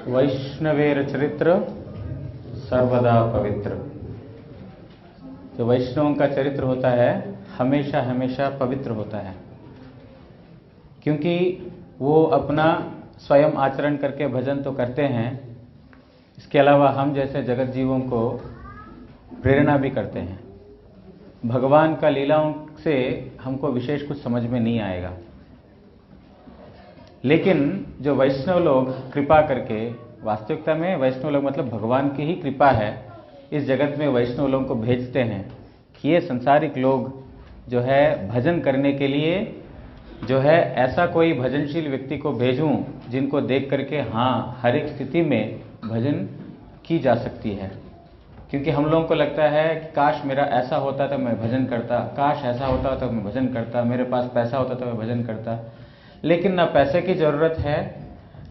वैष्णवेर चरित्र सर्वदा पवित्र। जो वैष्णवों का चरित्र होता है हमेशा हमेशा पवित्र होता है, क्योंकि वो अपना स्वयं आचरण करके भजन तो करते हैं, इसके अलावा हम जैसे जगत जीवों को प्रेरणा भी करते हैं। भगवान का लीलाओं से हमको विशेष कुछ समझ में नहीं आएगा, लेकिन जो वैष्णव लोग कृपा करके, वास्तविकता में वैष्णव लोग मतलब भगवान की ही कृपा है, इस जगत में वैष्णव लोगों को भेजते हैं कि ये संसारिक लोग जो है भजन करने के लिए जो है ऐसा कोई भजनशील व्यक्ति को भेजूं जिनको देख करके हाँ हर एक स्थिति में भजन की जा सकती है। क्योंकि हम लोगों को लगता है कि काश मेरा ऐसा होता तो मैं भजन करता, काश ऐसा होता तो मैं भजन करता, मेरे पास पैसा होता तो मैं भजन करता। लेकिन ना पैसे की ज़रूरत है,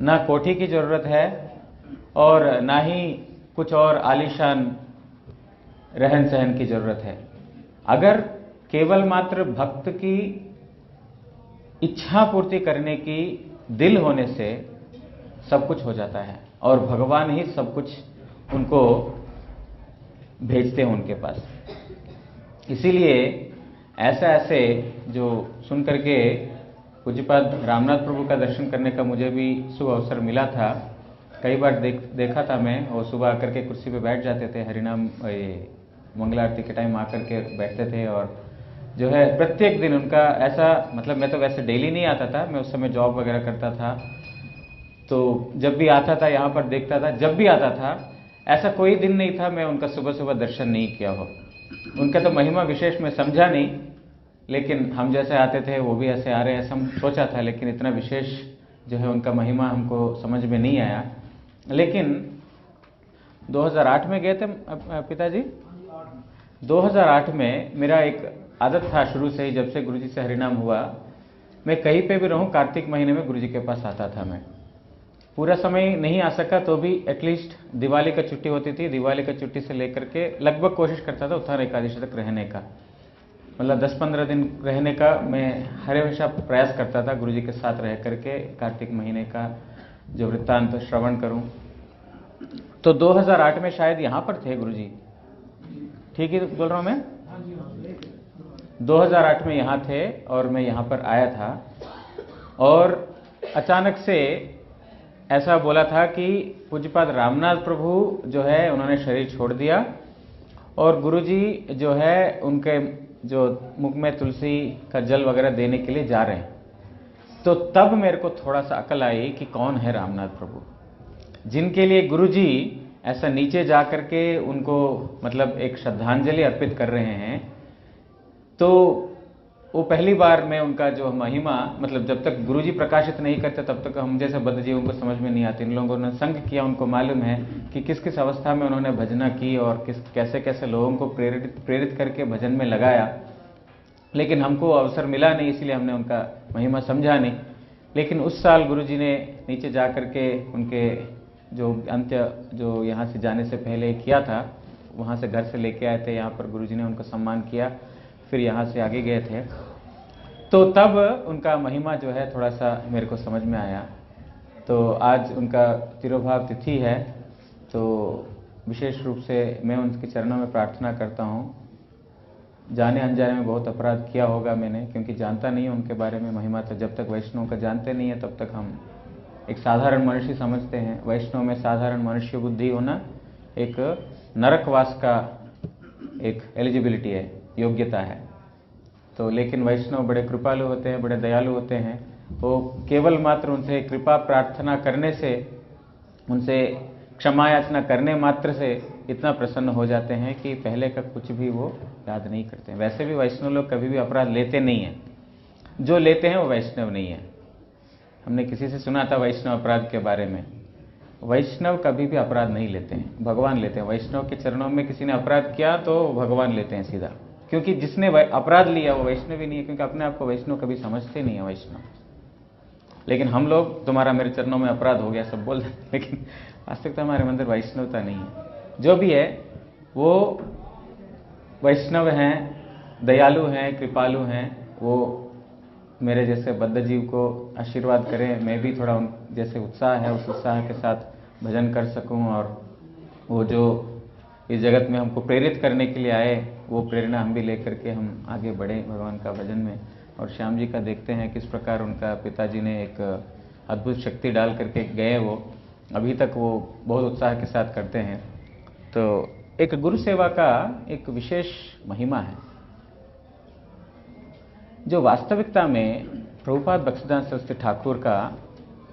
ना कोठी की ज़रूरत है, और ना ही कुछ और आलीशान रहन सहन की ज़रूरत है। अगर केवल मात्र भक्त की इच्छा पूर्ति करने की दिल होने से सब कुछ हो जाता है, और भगवान ही सब कुछ उनको भेजते हैं उनके पास। इसीलिए ऐसे जो सुन करके पूज्यपाद रामनाथ प्रभु का दर्शन करने का मुझे भी शुभ अवसर मिला था। कई बार देखा था मैं, वो सुबह आकर के कुर्सी पे बैठ जाते थे, हरिनाम मंगला आरती के टाइम आकर के बैठते थे, और जो है प्रत्येक दिन उनका ऐसा, मतलब मैं तो वैसे डेली नहीं आता था, मैं उस समय जॉब वगैरह करता था, तो जब भी आता था यहाँ पर देखता था, जब भी आता था ऐसा कोई दिन नहीं था मैं उनका सुबह सुबह दर्शन नहीं किया हो। उनका तो महिमा विशेष मैं समझा नहीं, लेकिन हम जैसे आते थे वो भी ऐसे आ रहे हैं, ऐसा सोचा था, लेकिन इतना विशेष जो है उनका महिमा हमको समझ में नहीं आया। लेकिन 2008 में गए थे पिताजी, 2008 में मेरा एक आदत था शुरू से ही, जब से गुरुजी से हरिनाम हुआ, मैं कहीं पे भी रहूं कार्तिक महीने में गुरुजी के पास आता था। मैं पूरा समय नहीं आ सका तो भी एटलीस्ट दिवाली का छुट्टी होती थी, दिवाली का छुट्टी से लेकर के लगभग कोशिश करता था उत्थान एकादशी तक रहने का, मतलब 10-15 दिन रहने का मैं हर हमेशा प्रयास करता था गुरुजी के साथ रह करके कार्तिक महीने का जो वृत्तांत श्रवण करूं। तो 2008 में शायद यहाँ पर थे गुरुजी, ठीक ही बोल रहा हूँ मैं? 2008 में यहाँ थे और मैं यहाँ पर आया था, और अचानक से ऐसा बोला था कि पूज्यपाद रामनाथ प्रभु जो है उन्होंने शरीर छोड़ दिया, और गुरुजी जो है उनके जो मुख में तुलसी का जल वगैरह देने के लिए जा रहे हैं। तो तब मेरे को थोड़ा सा अकल आई कि कौन है रामनाथ प्रभु, जिनके लिए गुरुजी ऐसा नीचे जा करके उनको मतलब एक श्रद्धांजलि अर्पित कर रहे हैं। तो वो पहली बार मैं उनका जो महिमा, मतलब जब तक गुरुजी प्रकाशित नहीं करते तब तक हम जैसे बद्धजीवों को समझ में नहीं आती। इन लोगों ने संग किया, उनको मालूम है कि किस किस अवस्था में उन्होंने भजना की और कैसे कैसे लोगों को प्रेरित करके भजन में लगाया, लेकिन हमको अवसर मिला नहीं, इसलिए हमने उनका महिमा समझा नहीं। लेकिन उस साल गुरुजी ने नीचे जा करके उनके जो अंत्य जो यहाँ से जाने से पहले किया था, वहाँ से घर से लेके आए थे, यहाँ पर गुरुजी ने उनका सम्मान किया, फिर यहाँ से आगे गए थे। तो तब उनका महिमा जो है थोड़ा सा मेरे को समझ में आया। तो आज उनका तिरोभाव तिथि है, तो विशेष रूप से मैं उनके चरणों में प्रार्थना करता हूँ। जाने अनजाने में बहुत अपराध किया होगा मैंने, क्योंकि जानता नहीं हूँ उनके बारे में महिमा। तो जब तक वैष्णव का जानते नहीं है तब तक हम एक साधारण मनुष्य समझते हैं। वैष्णव में साधारण मनुष्य बुद्धि होना एक नरकवास का एक एलिजिबिलिटी है, योग्यता है। तो लेकिन वैष्णव बड़े कृपालु होते हैं, बड़े दयालु होते हैं। वो केवल मात्र उनसे कृपा प्रार्थना करने से, उनसे क्षमा याचना करने मात्र से इतना प्रसन्न हो जाते हैं कि पहले का कुछ भी वो याद नहीं करते हैं। वैसे भी वैष्णव लोग कभी भी अपराध लेते नहीं हैं, जो लेते हैं वो वैष्णव नहीं है। हमने किसी से सुना था वैष्णव अपराध के बारे में, वैष्णव कभी भी अपराध नहीं लेते हैं, भगवान लेते हैं। वैष्णव के चरणों में किसी ने अपराध किया तो भगवान लेते हैं सीधा, क्योंकि जिसने अपराध लिया वो वैष्णव ही नहीं है, क्योंकि अपने आप को वैष्णव कभी समझते नहीं है वैष्णव। लेकिन हम लोग तुम्हारा मेरे चरणों में अपराध हो गया सब बोल देते, लेकिन वास्तविकता हमारे अंदर वैष्णवता नहीं है। जो भी है वो वैष्णव हैं, दयालु हैं, कृपालु हैं। वो मेरे जैसे बद्ध जीव को आशीर्वाद करें, मैं भी थोड़ा उन जैसे उत्साह है उस उत्साह के साथ भजन कर सकूं और वो जो इस जगत में हमको प्रेरित करने के लिए आए वो प्रेरणा हम भी लेकर के हम आगे बढ़े भगवान का भजन में। और श्याम जी का देखते हैं किस प्रकार उनका पिताजी ने एक अद्भुत शक्ति डाल करके गए, वो अभी तक वो बहुत उत्साह के साथ करते हैं। तो एक गुरु सेवा का एक विशेष महिमा है जो वास्तविकता में प्रभुपाद बख्शीदास सरस्वती ठाकुर का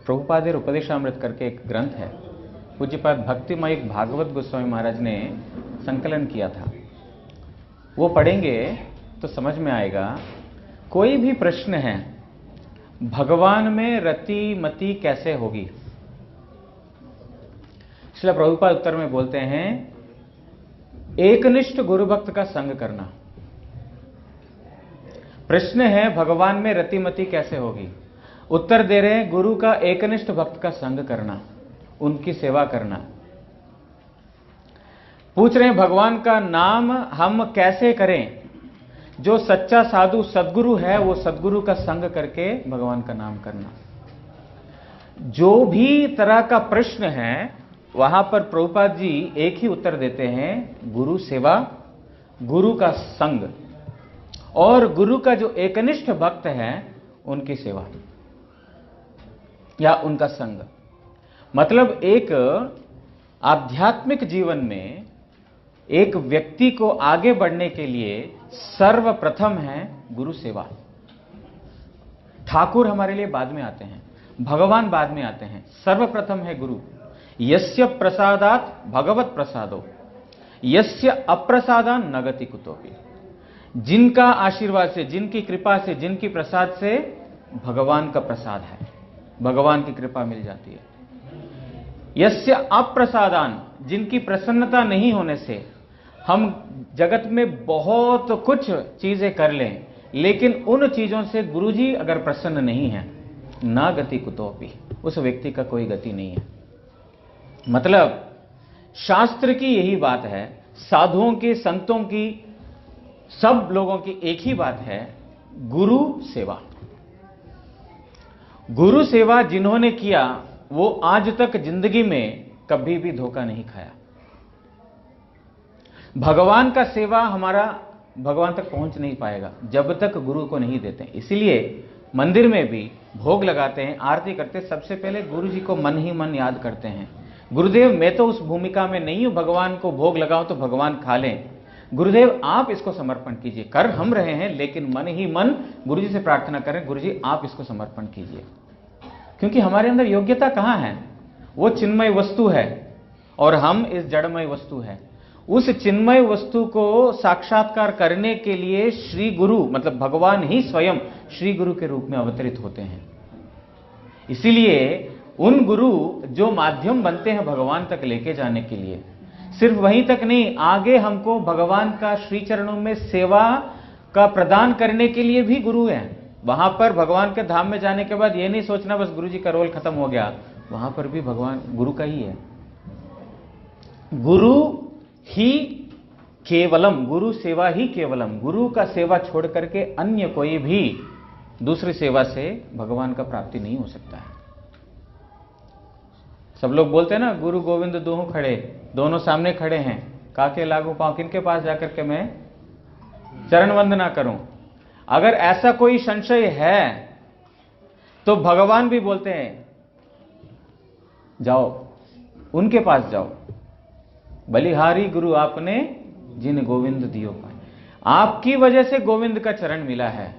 प्रभुपादेर उपदेशामृत करके एक ग्रंथ है, पूज्यपाद भक्तिमय भागवत गोस्वामी महाराज ने संकलन किया था। वो पढ़ेंगे तो समझ में आएगा। कोई भी प्रश्न है, भगवान में रति मति कैसे होगी, इसलिए प्रभुपाद उत्तर में बोलते हैं एकनिष्ठ गुरु भक्त का संग करना। प्रश्न है भगवान में रतिमति कैसे होगी, उत्तर दे रहे हैं गुरु का एकनिष्ठ भक्त का संग करना, उनकी सेवा करना। पूछ रहे हैं भगवान का नाम हम कैसे करें, जो सच्चा साधु सद्गुरु है वो सद्गुरु का संग करके भगवान का नाम करना। जो भी तरह का प्रश्न है वहां पर प्रभुपाद जी एक ही उत्तर देते हैं, गुरु सेवा, गुरु का संग और गुरु का जो एकनिष्ठ भक्त है उनकी सेवा या उनका संग। मतलब एक आध्यात्मिक जीवन में एक व्यक्ति को आगे बढ़ने के लिए सर्वप्रथम है गुरु सेवा। ठाकुर हमारे लिए बाद में आते हैं, भगवान बाद में आते हैं, सर्वप्रथम है गुरु। यस्य प्रसादात भगवत प्रसादो यस्य अप्रसादान न गति कुतोपि। जिनका आशीर्वाद से, जिनकी कृपा से, जिनकी प्रसाद से भगवान का प्रसाद है, भगवान की कृपा मिल जाती है। यस्य अप्रसादान, जिनकी प्रसन्नता नहीं होने से हम जगत में बहुत कुछ चीजें कर लें, लेकिन उन चीजों से गुरुजी अगर प्रसन्न नहीं है, ना गति कुतोपि, उस व्यक्ति का कोई गति नहीं है। मतलब शास्त्र की यही बात है, साधुओं की, संतों की, सब लोगों की एक ही बात है, गुरु सेवा। गुरु सेवा जिन्होंने किया वो आज तक जिंदगी में कभी भी धोखा नहीं खाया। भगवान का सेवा हमारा भगवान तक पहुंच नहीं पाएगा जब तक गुरु को नहीं देते। इसलिए मंदिर में भी भोग लगाते हैं, आरती करते हैं, सबसे पहले गुरु जी को मन ही मन याद करते हैं। गुरुदेव मैं तो उस भूमिका में नहीं हूं भगवान को भोग लगाऊं तो भगवान खा लें, गुरुदेव आप इसको समर्पण कीजिए। कर हम रहे हैं लेकिन मन ही मन गुरु जी से प्रार्थना करें, गुरु जी आप इसको समर्पण कीजिए। क्योंकि हमारे अंदर योग्यता कहां है, वो चिन्मय वस्तु है और हम इस जड़मय वस्तु है। उस चिन्मय वस्तु को साक्षात्कार करने के लिए श्री गुरु मतलब भगवान ही स्वयं श्री गुरु के रूप में अवतरित होते हैं। इसीलिए उन गुरु जो माध्यम बनते हैं भगवान तक लेके जाने के लिए, सिर्फ वहीं तक नहीं, आगे हमको भगवान का श्री चरणों में सेवा का प्रदान करने के लिए भी गुरु हैं। वहां पर भगवान के धाम में जाने के बाद ये नहीं सोचना बस गुरु जी का रोल खत्म हो गया, वहां पर भी भगवान गुरु का ही है। गुरु ही केवलम, गुरु सेवा ही केवलम। गुरु का सेवा छोड़ करके अन्य कोई भी दूसरी सेवा से भगवान का प्राप्ति नहीं हो सकता है। सब लोग बोलते हैं ना गुरु गोविंद दोनों खड़े, दोनों सामने खड़े हैं, काके लागू पांव, किनके पास जाकर के मैं चरण वंदना करूं। अगर ऐसा कोई संशय है तो भगवान भी बोलते हैं जाओ उनके पास जाओ, बलिहारी गुरु आपने जिन गोविंद दियो पाए। आपकी वजह से गोविंद का चरण मिला है,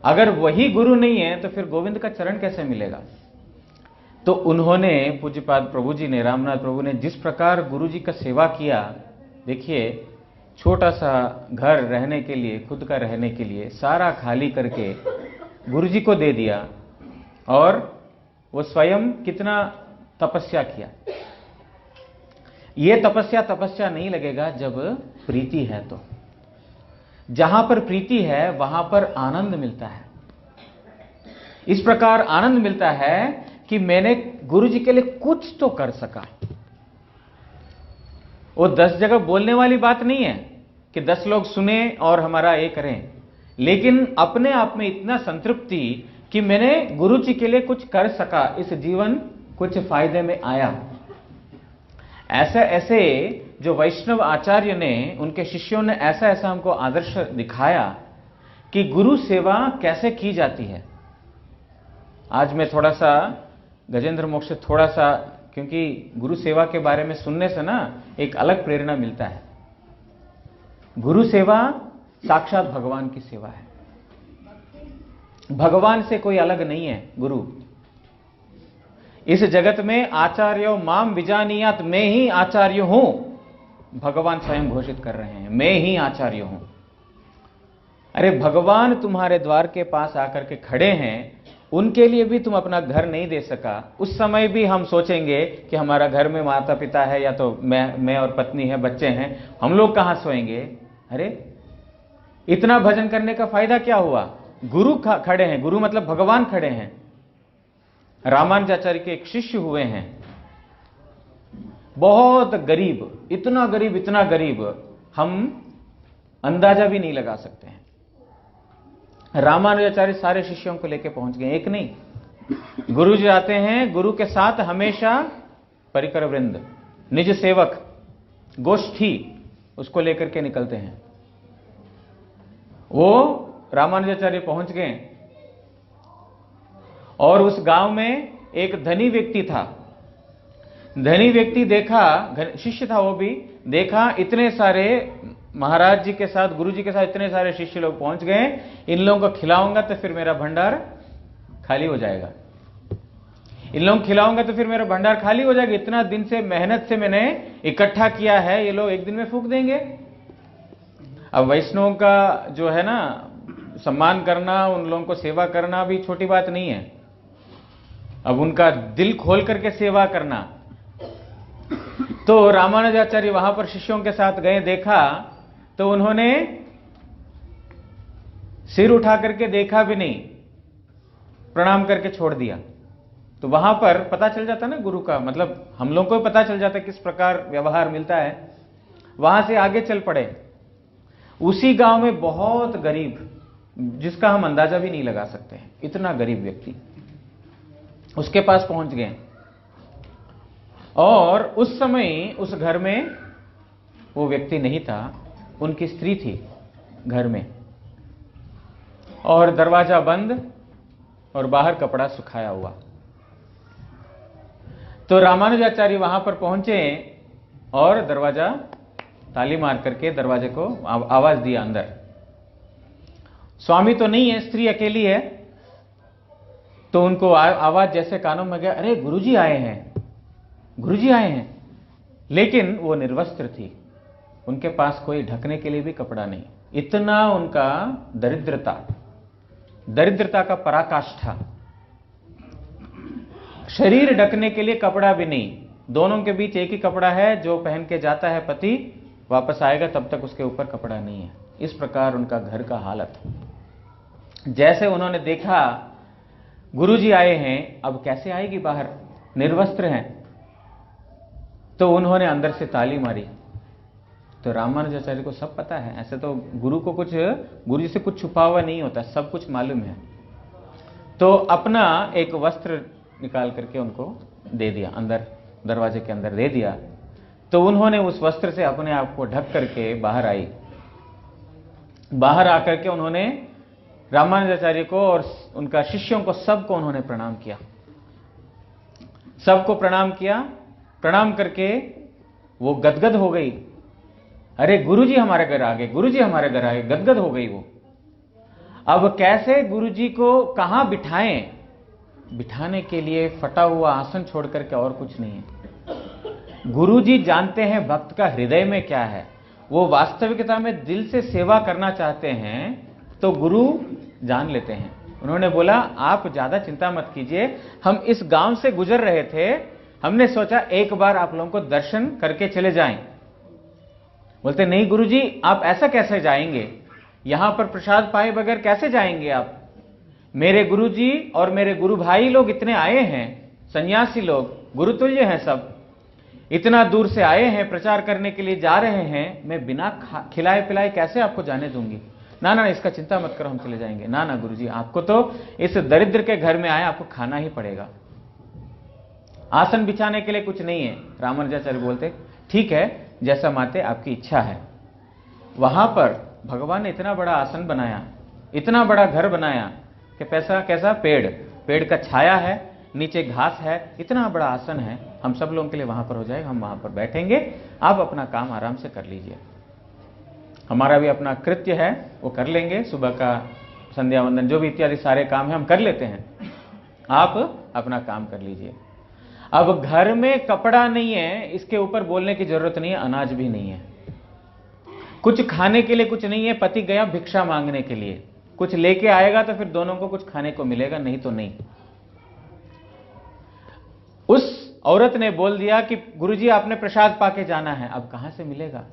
अगर वही गुरु नहीं है तो फिर गोविंद का चरण कैसे मिलेगा। तो उन्होंने पूज्यपाद प्रभु जी ने, रामनाथ प्रभु ने जिस प्रकार गुरु जी का सेवा किया, देखिए छोटा सा घर रहने के लिए, खुद का रहने के लिए सारा खाली करके गुरु जी को दे दिया और वो स्वयं कितना तपस्या किया। ये तपस्या नहीं लगेगा जब प्रीति है। तो जहां पर प्रीति है वहां पर आनंद मिलता है। इस प्रकार आनंद मिलता है कि मैंने गुरु जी के लिए कुछ तो कर सका। वो 10 जगह बोलने वाली बात नहीं है कि 10 लोग सुने और हमारा ये करें, लेकिन अपने आप में इतना संतृप्ति कि मैंने गुरु जी के लिए कुछ कर सका, इस जीवन कुछ फायदे में आया। ऐसे ऐसे जो वैष्णव आचार्य ने, उनके शिष्यों ने ऐसा ऐसा हमको आदर्श दिखाया कि गुरु सेवा कैसे की जाती है। आज मैं थोड़ा सा गजेंद्र मोक्ष से थोड़ा सा, क्योंकि गुरु सेवा के बारे में सुनने से ना एक अलग प्रेरणा मिलता है। गुरु सेवा साक्षात भगवान की सेवा है। भगवान से कोई अलग नहीं है गुरु। इस जगत में आचार्यो माम विजानियात, मैं ही आचार्य हूं, भगवान स्वयं घोषित कर रहे हैं, मैं ही आचार्य हूं। अरे भगवान तुम्हारे द्वार के पास आकर के खड़े हैं, उनके लिए भी तुम अपना घर नहीं दे सका। उस समय भी हम सोचेंगे कि हमारा घर में माता पिता है, या तो मैं और पत्नी है, बच्चे हैं, हम लोग कहां सोएंगे। अरे इतना भजन करने का फायदा क्या हुआ। गुरु खड़े हैं, गुरु मतलब भगवान खड़े हैं। रामानुजाचार्य के एक शिष्य हुए हैं, बहुत गरीब, इतना गरीब हम अंदाजा भी नहीं लगा सकते हैं। रामानुजाचार्य सारे शिष्यों को लेकर पहुंच गए, एक नहीं। गुरु जी आते हैं, गुरु के साथ हमेशा परिकर वृंद, निज सेवक, गोष्ठी, उसको लेकर के निकलते हैं। वो रामानुजाचार्य पहुंच गए और उस गांव में एक धनी व्यक्ति था। धनी व्यक्ति देखा, शिष्य था वो भी, देखा इतने सारे महाराज जी के साथ, गुरु जी के साथ इतने सारे शिष्य लोग पहुंच गए, इन लोगों को खिलाऊंगा तो फिर मेरा भंडार खाली हो जाएगा, इन लोगों को खिलाऊंगा तो फिर मेरा भंडार खाली हो जाएगा। इतना दिन से मेहनत से मैंने इकट्ठा किया है, ये लोग एक दिन में फूंक देंगे। अब वैष्णवों का जो है ना सम्मान करना, उन लोगों को सेवा करना भी छोटी बात नहीं है। अब उनका दिल खोल करके सेवा करना। तो रामानुजाचार्य वहां पर शिष्यों के साथ गए, देखा तो उन्होंने सिर उठा करके देखा भी नहीं, प्रणाम करके छोड़ दिया। तो वहां पर पता चल जाता ना गुरु का, मतलब हम लोगों को पता चल जाता किस प्रकार व्यवहार मिलता है। वहां से आगे चल पड़े। उसी गांव में बहुत गरीब, जिसका हम अंदाजा भी नहीं लगा सकते हैं, इतना गरीब व्यक्ति, उसके पास पहुंच गए। और उस समय उस घर में वो व्यक्ति नहीं था, उनकी स्त्री थी घर में, और दरवाजा बंद और बाहर कपड़ा सुखाया हुआ। तो रामानुजाचार्य वहां पर पहुंचे और दरवाजा ताली मार करके दरवाजे को आवाज दिया अंदर। स्वामी तो नहीं है, स्त्री अकेली है। तो उनको आवाज जैसे कानों में गया, अरे गुरुजी आए हैं, गुरुजी आए हैं। लेकिन वो निर्वस्त्र थी, उनके पास कोई ढकने के लिए भी कपड़ा नहीं। इतना उनका दरिद्रता का पराकाष्ठा। शरीर ढकने के लिए कपड़ा भी नहीं, दोनों के बीच एक ही कपड़ा है, जो पहन के जाता है पति, वापस आएगा तब तक उसके ऊपर कपड़ा नहीं है। इस प्रकार उनका घर का हालत। जैसे उन्होंने देखा गुरुजी आए हैं, अब कैसे आएगी बाहर, निर्वस्त्र हैं, तो उन्होंने अंदर से ताली मारी। तो रामानुजाचार्य को सब पता है, ऐसे तो गुरु जी से कुछ छुपा हुआ नहीं होता, सब कुछ मालूम है। तो अपना एक वस्त्र निकाल करके उनको दे दिया, अंदर दरवाजे के अंदर दे दिया। तो उन्होंने उस वस्त्र से अपने आप को ढक करके बाहर आई। बाहर आकर के उन्होंने रामानुजाचार्य को और उनका शिष्यों को, सबको उन्होंने प्रणाम किया। सबको प्रणाम किया। प्रणाम करके वो गदगद हो गई, अरे गुरुजी हमारे घर आ गए, गुरुजी हमारे घर आ गए, गदगद हो गई वो। अब कैसे गुरुजी को कहां बिठाएं, बिठाने के लिए फटा हुआ आसन छोड़ करके और कुछ नहीं है। गुरुजी जानते हैं भक्त का हृदय में क्या है, वो वास्तविकता में दिल से सेवा करना चाहते हैं, तो गुरु जान लेते हैं। उन्होंने बोला, आप ज्यादा चिंता मत कीजिए, हम इस गांव से गुजर रहे थे, हमने सोचा एक बार आप लोगों को दर्शन करके चले जाएं। बोलते, नहीं गुरुजी, आप ऐसा कैसे जाएंगे, यहां पर प्रसाद पाए बगैर कैसे जाएंगे आप। मेरे गुरुजी और मेरे गुरु भाई लोग इतने आए हैं, सन्यासी लोग, गुरुतुल्य हैं सब, इतना दूर से आए हैं, प्रचार करने के लिए जा रहे हैं, मैं बिना खिलाए पिलाए कैसे आपको जाने दूंगी। ना ना, इसका चिंता मत करो, हम चले जाएंगे। ना ना गुरुजी, आपको तो इस दरिद्र के घर में आए, आपको खाना ही पड़ेगा, आसन बिछाने के लिए कुछ नहीं है। रामानुजाचार्य बोलते ठीक है, जैसा माते आपकी इच्छा है। वहां पर भगवान ने इतना बड़ा आसन बनाया, इतना बड़ा घर बनाया कि कैसा पेड़ का छाया है, नीचे घास है, इतना बड़ा आसन है, हम सब लोगों के लिए वहां पर हो जाएगा, हम वहां पर बैठेंगे, आप अपना काम आराम से कर लीजिए। हमारा भी अपना कृत्य है वो कर लेंगे, सुबह का संध्या वंदन जो भी इत्यादि सारे काम है हम कर लेते हैं, आप अपना काम कर लीजिए। अब घर में कपड़ा नहीं है, इसके ऊपर बोलने की जरूरत नहीं है, अनाज भी नहीं है, कुछ खाने के लिए कुछ नहीं है। पति गया भिक्षा मांगने के लिए, कुछ लेके आएगा तो फिर दोनों को कुछ खाने को मिलेगा, नहीं तो नहीं। उस औरत ने बोल दिया कि गुरुजी आपने प्रसाद पाके जाना है, अब कहां से मिलेगा।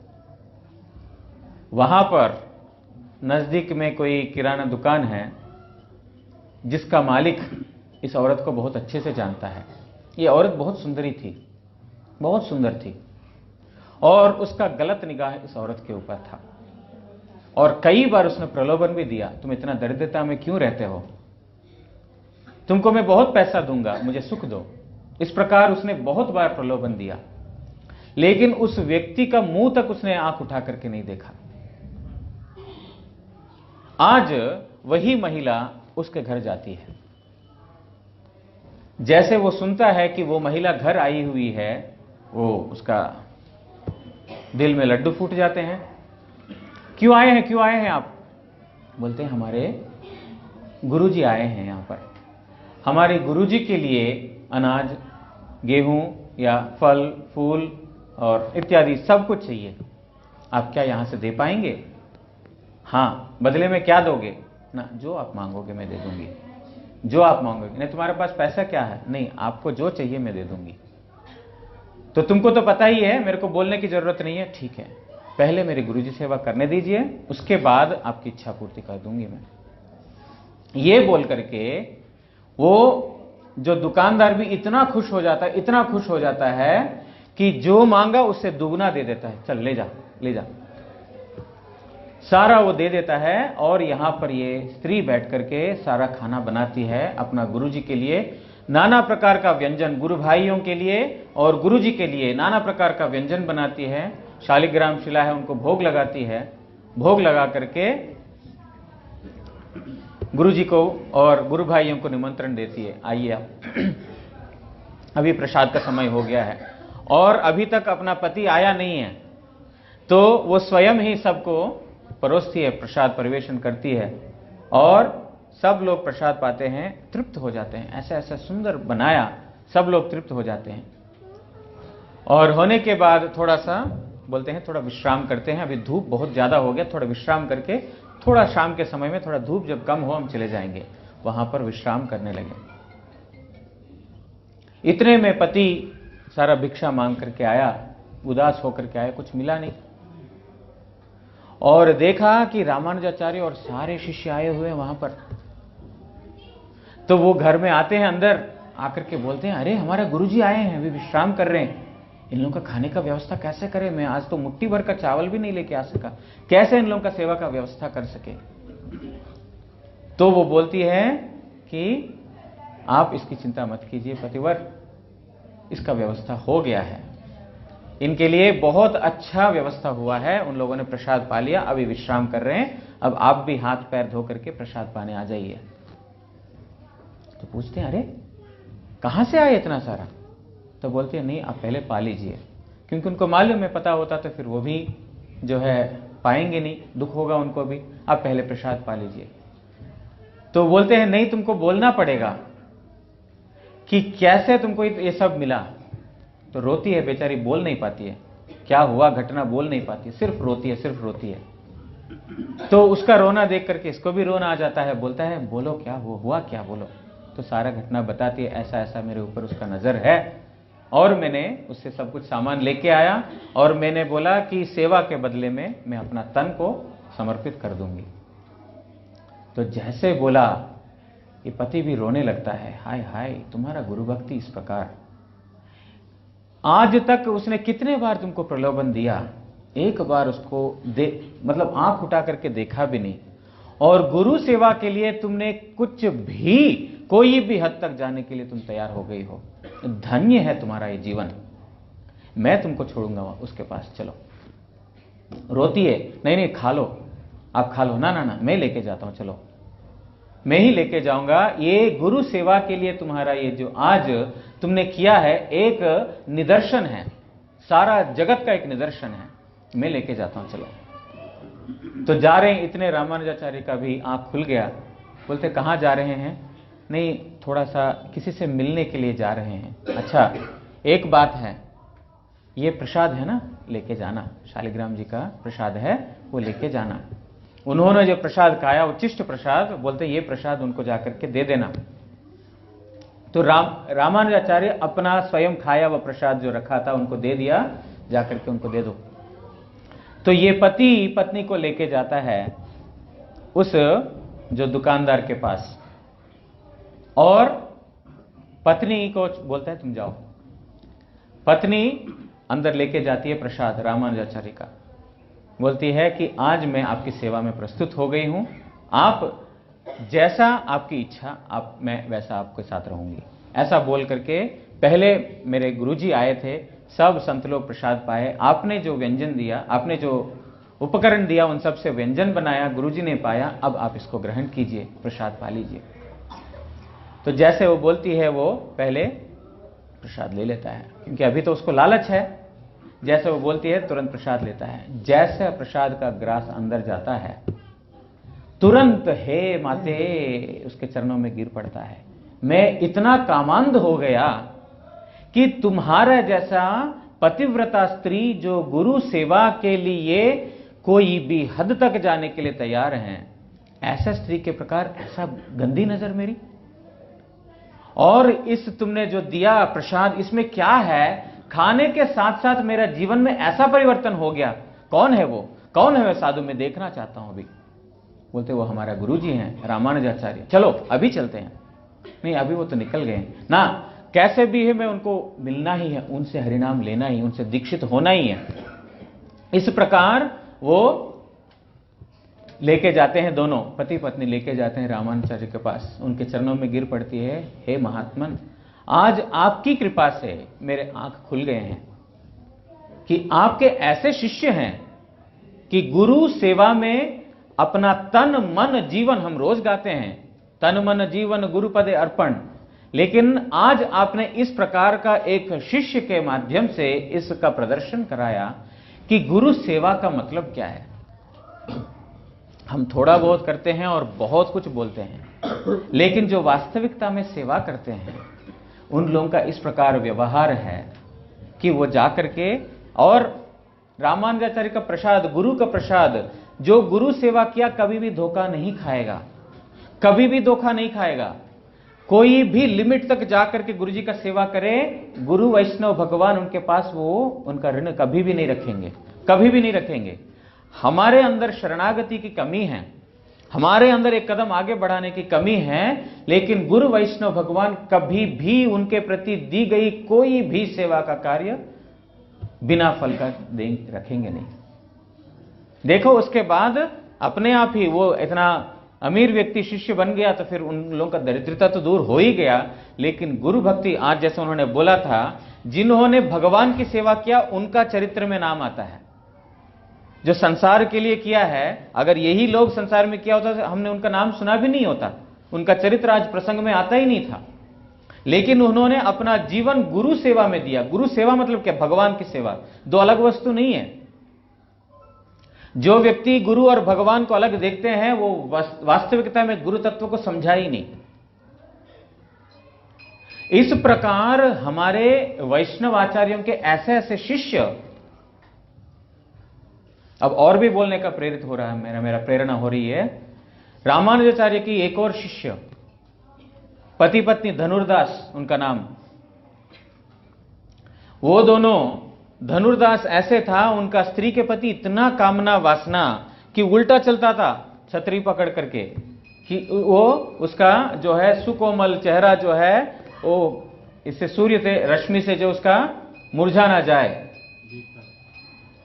वहां पर नजदीक में कोई किराना दुकान है जिसका मालिक इस औरत को बहुत अच्छे से जानता है। ये औरत बहुत सुंदरी थी, बहुत सुंदर थी, और उसका गलत निगाह इस औरत के ऊपर था, और कई बार उसने प्रलोभन भी दिया, तुम इतना दरिद्रता में क्यों रहते हो, तुमको मैं बहुत पैसा दूंगा, मुझे सुख दो। इस प्रकार उसने बहुत बार प्रलोभन दिया, लेकिन उस व्यक्ति का मुंह तक उसने आंख उठा करके नहीं देखा। आज वही महिला उसके घर जाती है, जैसे वो सुनता है कि वो महिला घर आई हुई है, वो उसका दिल में लड्डू फूट जाते हैं। क्यों आए हैं आप? बोलते हैं हमारे गुरुजी आए हैं यहां पर, हमारे गुरुजी के लिए अनाज, गेहूं या फल फूल और इत्यादि सब कुछ चाहिए, आप क्या यहां से दे पाएंगे? हाँ, बदले में क्या दोगे? ना, जो आप मांगोगे मैं दे दूंगी, जो आप मांगोगे। नहीं, तुम्हारे पास पैसा क्या है? नहीं, आपको जो चाहिए मैं दे दूंगी। तो तुमको तो पता ही है, मेरे को बोलने की जरूरत नहीं है। ठीक है, पहले मेरी गुरुजी सेवा करने दीजिए, उसके बाद आपकी इच्छा पूर्ति कर दूंगी मैं। ये बोल करके वो जो दुकानदार भी इतना खुश हो जाता है, इतना खुश हो जाता है कि जो मांगा उससे दुगना दे देता है। चल ले जा, ले जा, सारा वो दे देता है। और यहां पर ये स्त्री बैठ करके सारा खाना बनाती है अपना गुरुजी के लिए, नाना प्रकार का व्यंजन, गुरु भाइयों के लिए और गुरुजी के लिए नाना प्रकार का व्यंजन बनाती है। शालिग्राम शिला है, उनको भोग लगाती है, भोग लगा करके गुरुजी को और गुरु भाइयों को निमंत्रण देती है, आइए आप, अभी प्रसाद का समय हो गया है। और अभी तक अपना पति आया नहीं है, तो वो स्वयं ही सबको परोसती है, प्रसाद परिवेशन करती है, और सब लोग प्रसाद पाते हैं, तृप्त हो जाते हैं। ऐसा ऐसा सुंदर बनाया, सब लोग तृप्त हो जाते हैं। और होने के बाद थोड़ा सा बोलते हैं थोड़ा विश्राम करते हैं, अभी धूप बहुत ज्यादा हो गया, थोड़ा विश्राम करके थोड़ा शाम के समय में थोड़ा धूप जब कम हो हम चले जाएंगे। वहां पर विश्राम करने लगे। इतने में पति सारा भिक्षा मांग करके आया, उदास होकर के आया, कुछ मिला नहीं, और देखा कि रामानुजाचार्य और सारे शिष्य आए हुए हैं वहां पर। तो वो घर में आते हैं, अंदर आकर के बोलते हैं, अरे हमारे गुरुजी आए हैं, अभी विश्राम कर रहे हैं, इन लोगों का खाने का व्यवस्था कैसे करें? मैं आज तो मुट्ठी भर का चावल भी नहीं लेके आ सका, कैसे इन लोगों का सेवा का व्यवस्था कर सके? तो वो बोलती है कि आप इसकी चिंता मत कीजिए पतिवर, इसका व्यवस्था हो गया है, इनके लिए बहुत अच्छा व्यवस्था हुआ है, उन लोगों ने प्रसाद पा लिया, अभी विश्राम कर रहे हैं, अब आप भी हाथ पैर धो करके प्रसाद पाने आ जाइए। तो पूछते हैं, अरे कहां से आए इतना सारा? तो बोलते हैं नहीं, आप पहले पा लीजिए, क्योंकि उनको मालूम है, पता होता तो फिर वो भी जो है पाएंगे नहीं, दुख होगा उनको भी, आप पहले प्रसाद पा लीजिए। तो बोलते हैं नहीं, तुमको बोलना पड़ेगा कि कैसे तुमको ये सब मिला। तो रोती है बेचारी, बोल नहीं पाती है, क्या हुआ घटना बोल नहीं पाती है, सिर्फ रोती है, सिर्फ रोती है। तो उसका रोना देख करके इसको भी रोना आ जाता है, बोलता है बोलो क्या हुआ क्या, बोलो। तो सारा घटना बताती है, ऐसा ऐसा मेरे ऊपर उसका नजर है, और मैंने उससे सब कुछ सामान लेके आया, और मैंने बोला कि सेवा के बदले में मैं अपना तन को समर्पित कर दूंगी। तो जैसे बोला, ये पति भी रोने लगता है, हाय हाय तुम्हारा गुरु भक्ति इस प्रकार। आज तक उसने कितने बार तुमको प्रलोभन दिया, एक बार उसको मतलब आंख उठा करके देखा भी नहीं, और गुरु सेवा के लिए तुमने कुछ भी, कोई भी हद तक जाने के लिए तुम तैयार हो गई हो। धन्य है तुम्हारा ये जीवन, मैं तुमको छोड़ूंगा उसके पास, चलो। रोती है, नहीं नहीं खा लो, आप खा लो, ना ना ना मैं लेके जाता हूं, चलो मैं ही लेके जाऊंगा। ये गुरु सेवा के लिए तुम्हारा ये जो आज तुमने किया है एक निदर्शन है, सारा जगत का एक निदर्शन है, मैं लेके जाता हूं, चलो। तो जा रहे हैं, इतने रामानुजाचार्य का भी आंख खुल गया। बोलते कहां जा रहे हैं? नहीं थोड़ा सा किसी से मिलने के लिए जा रहे हैं। अच्छा एक बात है, ये प्रसाद है ना, लेके जाना, शालिग्राम जी का प्रसाद है, वो लेके जाना। उन्होंने जो प्रसाद खाया, उच्चिष्ट प्रसाद, बोलते ये प्रसाद उनको जाकर के दे देना। तो रामानुजाचार्य अपना स्वयं खाया वह प्रसाद जो रखा था उनको दे दिया, जाकर के उनको दे दो। तो ये पति पत्नी को लेके जाता है उस जो दुकानदार के पास, और पत्नी को बोलता है तुम जाओ। पत्नी अंदर लेके जाती है प्रसाद रामानुजाचार्य का, बोलती है कि आज मैं आपकी सेवा में प्रस्तुत हो गई हूं, आप जैसा आपकी इच्छा, आप मैं वैसा आपके साथ रहूंगी। ऐसा बोल करके पहले मेरे गुरुजी आए थे, सब संत लोग प्रसाद पाए, आपने जो व्यंजन दिया, आपने जो उपकरण दिया, उन सब से व्यंजन बनाया, गुरुजी ने पाया, अब आप इसको ग्रहण कीजिए, प्रसाद पा लीजिए। तो जैसे वो बोलती है वो पहले प्रसाद ले लेता है, क्योंकि अभी तो उसको लालच है। जैसे वो बोलती है तुरंत प्रसाद लेता है। जैसे प्रसाद का ग्रास अंदर जाता है, तुरंत हे माते उसके चरणों में गिर पड़ता है। मैं इतना कामांध हो गया कि तुम्हारा जैसा पतिव्रता स्त्री जो गुरु सेवा के लिए कोई भी हद तक जाने के लिए तैयार हैं, ऐसा स्त्री के प्रकार ऐसा गंदी नजर मेरी। और इस तुमने जो दिया प्रसाद, इसमें क्या है? खाने के साथ साथ मेरा जीवन में ऐसा परिवर्तन हो गया। कौन है वो? कौन है वह साधु? मैं देखना चाहता हूं अभी। बोलते वो हमारा गुरुजी हैं रामानुजाचार्य, चलो अभी चलते हैं। नहीं अभी वो तो निकल गए ना, कैसे भी है मैं उनको मिलना ही है, उनसे हरिनाम लेना ही, उनसे दीक्षित होना ही है। इस प्रकार वो लेके जाते हैं, दोनों पति पत्नी लेके जाते हैं रामानुजाचार्य के पास। उनके चरणों में गिर पड़ती है, हे महात्मन, आज आपकी कृपा से मेरे आंख खुल गए हैं कि आपके ऐसे शिष्य हैं कि गुरु सेवा में अपना तन मन जीवन, हम रोज गाते हैं तन मन जीवन गुरु पदे अर्पण, लेकिन आज आपने इस प्रकार का एक शिष्य के माध्यम से इसका प्रदर्शन कराया कि गुरु सेवा का मतलब क्या है। हम थोड़ा बहुत करते हैं और बहुत कुछ बोलते हैं, लेकिन जो वास्तविकता में सेवा करते हैं उन लोगों का इस प्रकार व्यवहार है कि वो जाकर के, और रामानुजाचार्य का प्रसाद, गुरु का प्रसाद, जो गुरु सेवा किया कभी भी धोखा नहीं खाएगा, कभी भी धोखा नहीं खाएगा। कोई भी लिमिट तक जाकर के गुरु जी का सेवा करे, गुरु वैष्णव भगवान उनके पास वो उनका ऋण कभी भी नहीं रखेंगे, कभी भी नहीं रखेंगे। हमारे अंदर शरणागति की कमी है, हमारे अंदर एक कदम आगे बढ़ाने की कमी है, लेकिन गुरु वैष्णव भगवान कभी भी उनके प्रति दी गई कोई भी सेवा का कार्य बिना फल का रखेंगे नहीं। देखो उसके बाद अपने आप ही वो इतना अमीर व्यक्ति शिष्य बन गया, तो फिर उन लोगों का दरिद्रता तो दूर हो ही गया, लेकिन गुरु भक्ति, आज जैसे उन्होंने बोला था, जिन्होंने भगवान की सेवा किया उनका चरित्र में नाम आता है। जो संसार के लिए किया है, अगर यही लोग संसार में किया होता तो हमने उनका नाम सुना भी नहीं होता, उनका चरित्र आज प्रसंग में आता ही नहीं था। लेकिन उन्होंने अपना जीवन गुरु सेवा में दिया। गुरु सेवा मतलब क्या? भगवान की सेवा, दो अलग वस्तु नहीं है। जो व्यक्ति गुरु और भगवान को अलग देखते हैं वो वास्तविकता में गुरु तत्व को समझा ही नहीं। इस प्रकार हमारे वैष्णव आचार्यों के ऐसे ऐसे शिष्य, अब और भी बोलने का प्रेरित हो रहा है, मेरा प्रेरणा हो रही है। रामानुजाचार्य की एक और शिष्य, पति पत्नी धनुर्दास उनका नाम, वो दोनों, धनुर्दास ऐसे था, उनका स्त्री के प्रति इतना कामना वासना कि उल्टा चलता था छतरी पकड़ करके, कि वो उसका जो है सुकोमल चेहरा जो है वो इससे सूर्य से रश्मि से जो उसका मुरझा ना जाए,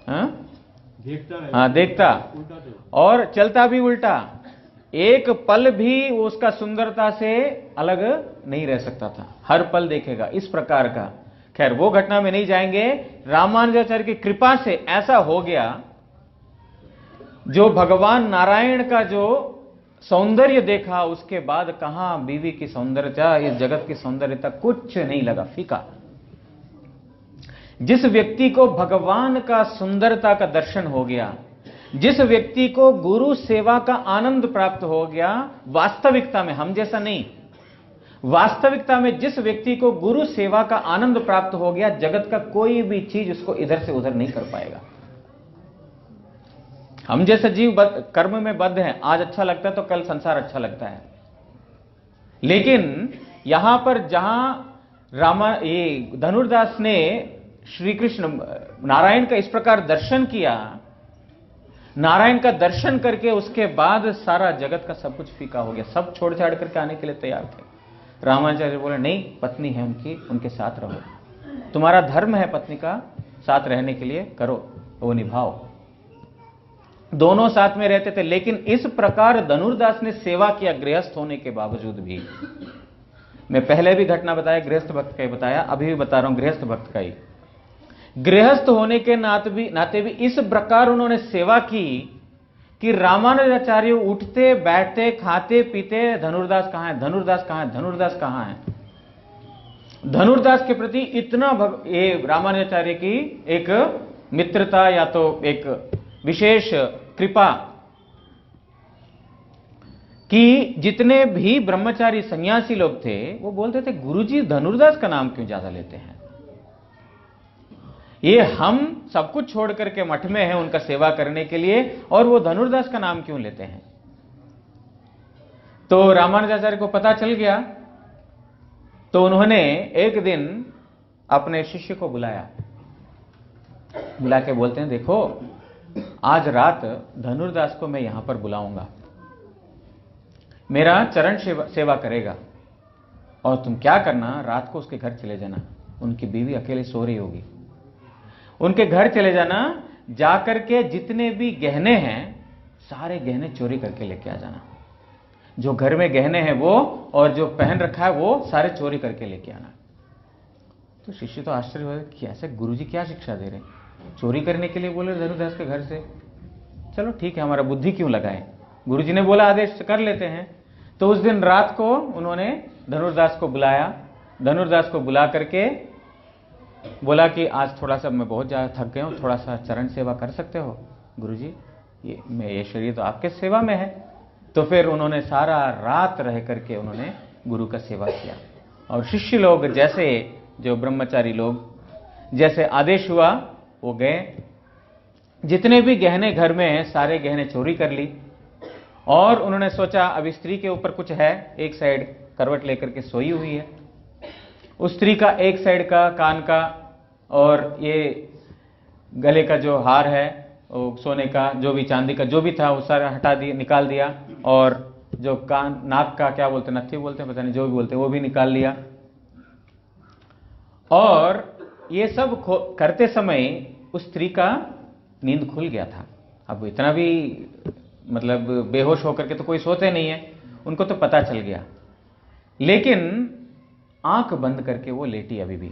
हाँ देखता, और चलता भी उल्टा। एक पल भी वो उसका सुंदरता से अलग नहीं रह सकता था, हर पल देखेगा, इस प्रकार का। खैर वो घटना में नहीं जाएंगे। रामानुजाचार्य की कृपा से ऐसा हो गया, जो भगवान नारायण का जो सौंदर्य देखा, उसके बाद कहां बीवी की सौंदर्यता, इस जगत की सौंदर्यता कुछ नहीं लगा, फीका। जिस व्यक्ति को भगवान का सुंदरता का दर्शन हो गया, जिस व्यक्ति को गुरु सेवा का आनंद प्राप्त हो गया, वास्तविकता में, हम जैसा नहीं, वास्तविकता में जिस व्यक्ति को गुरु सेवा का आनंद प्राप्त हो गया, जगत का कोई भी चीज उसको इधर से उधर नहीं कर पाएगा। हम जैसे जीव कर्म में बद्ध हैं, आज अच्छा लगता है तो कल संसार अच्छा लगता है। लेकिन यहां पर जहां ये धनुर्दास ने श्री कृष्ण नारायण का इस प्रकार दर्शन किया, नारायण का दर्शन करके उसके बाद सारा जगत का सब कुछ फीका हो गया, सब छोड़ छाड़ करके आने के लिए तैयार थे। रामाचार्य बोले नहीं, पत्नी है उनकी, उनके साथ रहो, तुम्हारा धर्म है पत्नी का साथ रहने के लिए, करो, वो निभाओ। दोनों साथ में रहते थे। लेकिन इस प्रकार धनुर्दास ने सेवा किया गृहस्थ होने के बावजूद भी। मैं पहले भी घटना बताया गृहस्थ भक्त का ही बताया, अभी भी बता रहा हूं गृहस्थ भक्त का ही। गृहस्थ होने के नाते भी इस प्रकार उन्होंने सेवा की कि रामानुजाचार्य उठते बैठते खाते पीते, धनुर्दास कहां है, धनुर्दास कहां है, धनुर्दास कहां है। धनुर्दास के प्रति इतना ये रामानुजाचार्य की एक मित्रता या तो एक विशेष कृपा कि जितने भी ब्रह्मचारी सन्यासी लोग थे वो बोलते थे गुरुजी धनुर्दास का नाम क्यों ज्यादा लेते हैं, ये हम सब कुछ छोड़ करके मठ में हैं उनका सेवा करने के लिए, और वो धनुर्दास का नाम क्यों लेते हैं। तो रामानुजाचार्य को पता चल गया, तो उन्होंने एक दिन अपने शिष्य को बुलाया, बुला के बोलते हैं देखो आज रात धनुर्दास को मैं यहां पर बुलाऊंगा, मेरा चरण सेवा करेगा, और तुम क्या करना, रात को उसके घर चले जाना, उनकी बीवी अकेले सो रही होगी, उनके घर चले जाना, जाकर के जितने भी गहने हैं सारे गहने चोरी करके लेके आ जाना, जो घर में गहने हैं वो और जो पहन रखा है वो सारे चोरी करके लेके आना। तो शिष्य तो आश्चर्य हुआ कि ऐसे गुरुजी क्या शिक्षा दे रहे हैं, चोरी करने के लिए बोले धनुर्दास के घर से, चलो ठीक है हमारा बुद्धि क्यों लगाए, गुरुजी ने बोला आदेश कर लेते हैं। तो उस दिन रात को उन्होंने धनुर्दास को बुलाया, धनुर्दास को बुला करके बोला कि आज थोड़ा सा मैं बहुत ज्यादा थक गया हूं, थोड़ा सा चरण सेवा कर सकते हो गुरुजी, ये शरीर तो आपके सेवा में है। तो फिर उन्होंने सारा रात रह करके उन्होंने गुरु का सेवा किया, और शिष्य लोग जैसे जो ब्रह्मचारी लोग जैसे आदेश हुआ वो गए, जितने भी गहने घर में हैं सारे गहने चोरी कर ली, और उन्होंने सोचा अभी स्त्री के ऊपर कुछ है, एक साइड करवट लेकर के सोई हुई है, उस स्त्री का एक साइड का कान का और ये गले का जो हार है वो सोने का, जो भी चांदी का जो भी था वो सारा हटा दिया, निकाल दिया, और जो कान नाक का क्या बोलते, नत्थी बोलते हैं पता नहीं, जो भी बोलते वो भी निकाल लिया। और ये सब करते समय उस स्त्री का नींद खुल गया था। अब इतना भी मतलब बेहोश होकर के तो कोई सोते नहीं है, उनको तो पता चल गया, लेकिन आंख बंद करके वो लेटी अभी भी,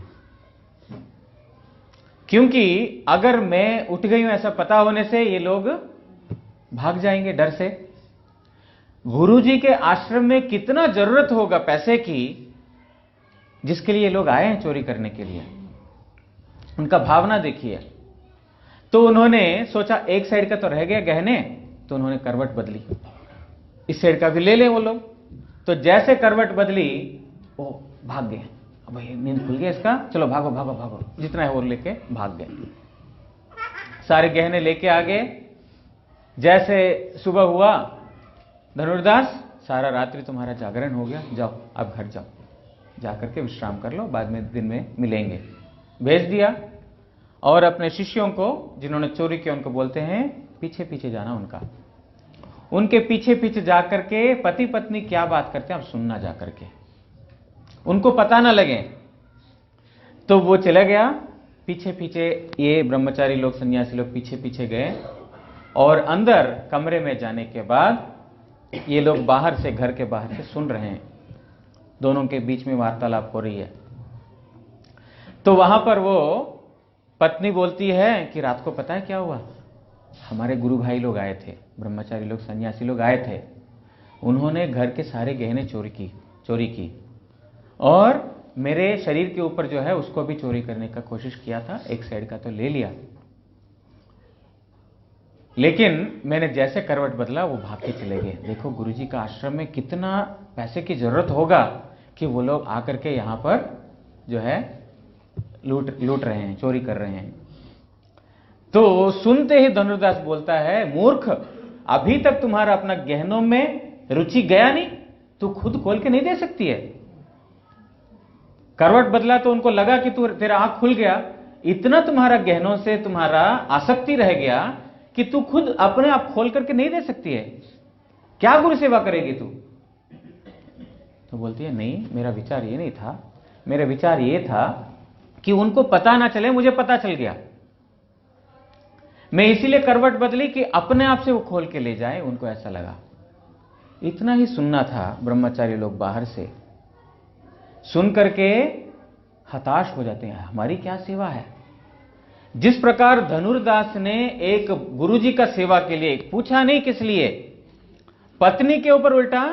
क्योंकि अगर मैं उठ गई हूं ऐसा पता होने से ये लोग भाग जाएंगे डर से। गुरुजी के आश्रम में कितना जरूरत होगा पैसे की, जिसके लिए लोग आए हैं चोरी करने के लिए, उनका भावना देखिए। तो उन्होंने सोचा एक साइड का तो रह गया गहने, तो उन्होंने करवट बदली, इस साइड का भी ले लें वो लोग। तो जैसे करवट बदली वो भाग गए, अब नींद खुल गया इसका, चलो भागो भागो भागो, जितना है वो लेके भाग गए, सारे गहने लेके आ गए। जैसे सुबह हुआ, धनुर्दास सारा रात्रि तुम्हारा जागरण हो गया, जाओ अब घर जाओ, जाकर के विश्राम कर लो, बाद में दिन में मिलेंगे, भेज दिया। और अपने शिष्यों को जिन्होंने चोरी किया उनको बोलते हैं पीछे पीछे जाना उनका, उनके पीछे पीछे जाकर के पति पत्नी क्या बात करते हैं अब सुनना, जाकर के उनको पता ना लगे। तो वो चला गया पीछे पीछे, ये ब्रह्मचारी लोग सन्यासी लोग पीछे पीछे गए, और अंदर कमरे में जाने के बाद ये लोग बाहर से, घर के बाहर से सुन रहे हैं, दोनों के बीच में वार्तालाप हो रही है। तो वहां पर वो पत्नी बोलती है कि रात को पता है क्या हुआ, हमारे गुरु भाई लोग आए थे, ब्रह्मचारी लोग, सन्यासी लोग आए थे, उन्होंने घर के सारे गहने चोरी की और मेरे शरीर के ऊपर जो है उसको भी चोरी करने का कोशिश किया था, एक साइड का तो ले लिया, लेकिन मैंने जैसे करवट बदला वो भाग के चले गए। देखो गुरुजी का आश्रम में कितना पैसे की जरूरत होगा कि वो लोग आकर के यहां पर जो है लूट रहे हैं, चोरी कर रहे हैं। तो सुनते ही धनुर्दास बोलता है, मूर्ख, अभी तक तुम्हारा अपना गहनों में रुचि गया नहीं, तू खुद खोल के नहीं दे सकती है। करवट बदला तो उनको लगा कि तेरा आंख खुल गया, इतना तुम्हारा गहनों से तुम्हारा आसक्ति रह गया कि तू खुद अपने आप खोल करके नहीं दे सकती है, क्या गुरु सेवा करेगी तू? तो बोलती है, नहीं, मेरा विचार ये नहीं था, मेरा विचार ये था कि उनको पता ना चले, मुझे पता चल गया, मैं इसीलिए करवट बदली कि अपने आप से वो खोल के ले जाए, उनको ऐसा लगा। इतना ही सुनना था। ब्रह्मचारी लोग बाहर से सुन करके हताश हो जाते हैं, हमारी क्या सेवा है। जिस प्रकार धनुर्दास ने एक गुरुजी का सेवा के लिए पूछा नहीं किस लिए, पत्नी के ऊपर उल्टा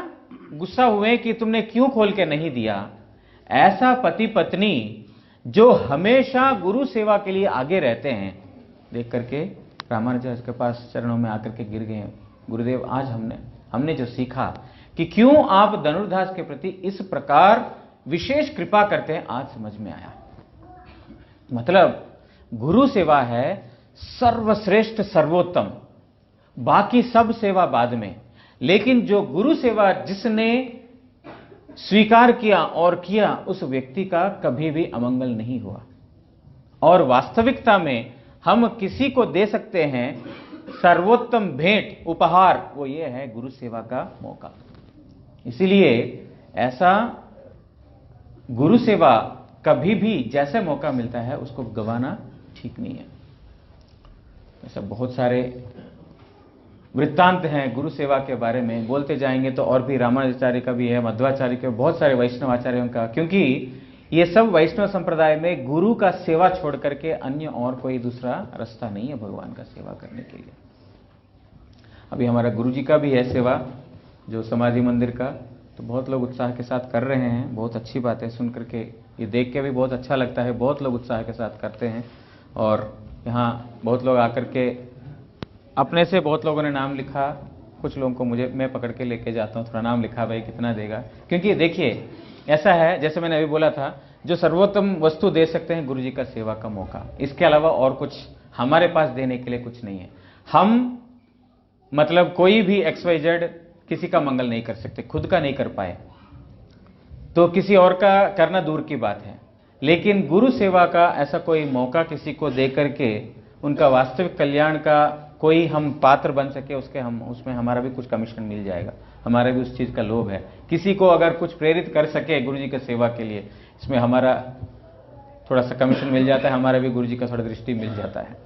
गुस्सा हुए कि तुमने क्यों खोल के नहीं दिया, ऐसा पति पत्नी जो हमेशा गुरु सेवा के लिए आगे रहते हैं, देख करके रामानुजाचार्य के पास चरणों में आकर के गिर गए, गुरुदेव आज हमने जो सीखा कि क्यों आप धनुर्दास के प्रति इस प्रकार विशेष कृपा करते हैं, आज समझ में आया। मतलब गुरु सेवा है सर्वश्रेष्ठ सर्वोत्तम, बाकी सब सेवा बाद में, लेकिन जो गुरु सेवा जिसने स्वीकार किया और किया, उस व्यक्ति का कभी भी अमंगल नहीं हुआ। और वास्तविकता में हम किसी को दे सकते हैं सर्वोत्तम भेंट, उपहार, वो ये है गुरु सेवा का मौका। इसीलिए ऐसा गुरु सेवा कभी भी जैसे मौका मिलता है उसको गंवाना ठीक नहीं है। ऐसा बहुत सारे वृत्तांत हैं गुरु सेवा के बारे में, बोलते जाएंगे तो और भी, रामानुजाचार्य का भी है, मध्वाचार्य के, बहुत सारे वैष्णव आचार्यों का, क्योंकि ये सब वैष्णव संप्रदाय में गुरु का सेवा छोड़ करके अन्य और कोई दूसरा रास्ता नहीं है भगवान का सेवा करने के लिए। अभी हमारा गुरु जी का भी है सेवा, जो समाधि मंदिर का, तो बहुत लोग उत्साह के साथ कर रहे हैं, बहुत अच्छी बात है। सुन करके ये देख के भी बहुत अच्छा लगता है, बहुत लोग उत्साह के साथ करते हैं। और यहाँ बहुत लोग आकर के अपने से, बहुत लोगों ने नाम लिखा, कुछ लोगों को मैं पकड़ के लेके जाता हूँ, थोड़ा नाम लिखा, भाई कितना देगा, क्योंकि देखिए ऐसा है, जैसे मैंने अभी बोला था, जो सर्वोत्तम वस्तु दे सकते हैं गुरु जी का सेवा का मौका, इसके अलावा और कुछ हमारे पास देने के लिए कुछ नहीं है। हम मतलब कोई भी XYZ किसी का मंगल नहीं कर सकते, खुद का नहीं कर पाए तो किसी और का करना दूर की बात है, लेकिन गुरु सेवा का ऐसा कोई मौका किसी को दे करके उनका वास्तविक कल्याण का कोई हम पात्र बन सके, उसमें हमारा भी कुछ कमीशन मिल जाएगा, हमारा भी उस चीज का लोभ है। किसी को अगर कुछ प्रेरित कर सके गुरु जी की सेवा के लिए, इसमें हमारा थोड़ा सा कमीशन मिल जाता है, हमारा भी गुरु जी का थोड़ा दृष्टि मिल जाता है।